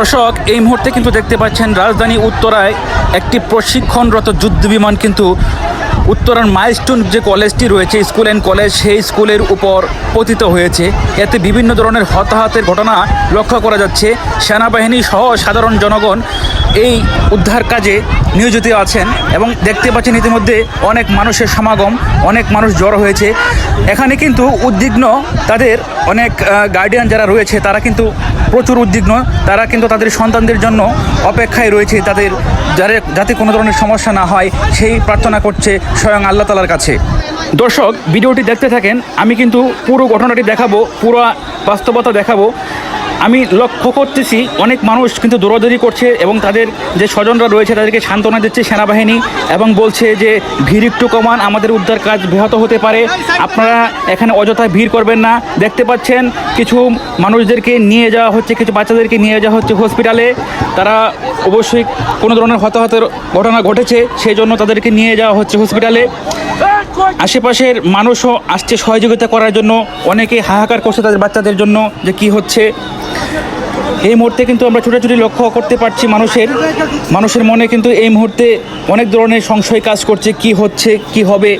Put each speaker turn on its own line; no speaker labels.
দর্শক, এই মুহূর্তে কিন্তু দেখতে পাচ্ছেন রাজধানী উত্তরায় একটি প্রশিক্ষণরত যুদ্ধবিমান কিন্তু উত্তরার মাইলস্টোন যে কলেজটি রয়েছে, স্কুল অ্যান্ড কলেজ, সেই স্কুলের উপর পতিত হয়েছে। এতে বিভিন্ন ধরনের হতাহতের ঘটনা লক্ষ্য করা যাচ্ছে। সেনাবাহিনী সহ সাধারণ জনগণ এই উদ্ধার কাজে নিয়োজিত আছেন এবং দেখতে পাচ্ছেন ইতিমধ্যে অনেক মানুষের সমাগম, অনেক মানুষ জড়ো হয়েছে এখানে। কিন্তু উদ্বিগ্ন তাদের অনেক গার্ডিয়ান যারা রয়েছে, তারা কিন্তু প্রচুর উদ্বিগ্ন। তারা কিন্তু তাদের সন্তানদের জন্য অপেক্ষায় রয়েছে, তাদের যাতে কোনো ধরনের সমস্যা না হয় সেই প্রার্থনা করছে স্বয়ং আল্লাহ তাআলার কাছে। দর্শক, ভিডিওটি দেখতে থাকেন, আমি কিন্তু পুরো ঘটনাটি দেখাবো, পুরো বাস্তবতা দেখাবো। আমি লক্ষ্য করতেছি অনেক মানুষ কিন্তু দৌড়াদৌড়ি করছে এবং তাদের যে স্বজনরা রয়েছে তাদেরকে সান্ত্বনা দিচ্ছে সেনাবাহিনী এবং বলছে যে ভিড় একটু কমান, আমাদের উদ্ধার কাজ ব্যাহত হতে পারে, আপনারা এখানে অযথা ভিড় করবেন না। দেখতে পাচ্ছেন কিছু মানুষদেরকে নিয়ে যাওয়া হচ্ছে, কিছু বাচ্চাদেরকে নিয়ে যাওয়া হচ্ছে হসপিটালে। তারা অবশ্যই কোনো ধরনের হতাহতের ঘটনা ঘটেছে, সেই জন্য তাদেরকে নিয়ে যাওয়া হচ্ছে হসপিটালে। আশেপাশের মানুষও আসছে সহযোগিতা করার জন্য, অনেকে হাহাকার করছে তাদের বাচ্চাদের জন্য যে কি হচ্ছে। এই মুহূর্তে কিন্তু আমরা ছোটাছুটি লক্ষ্য করতে পারছি মানুষের মনে কিন্তু এই মুহূর্তে অনেক ধরনের সংশয় কাজ করছে, কি হচ্ছে কি হবে।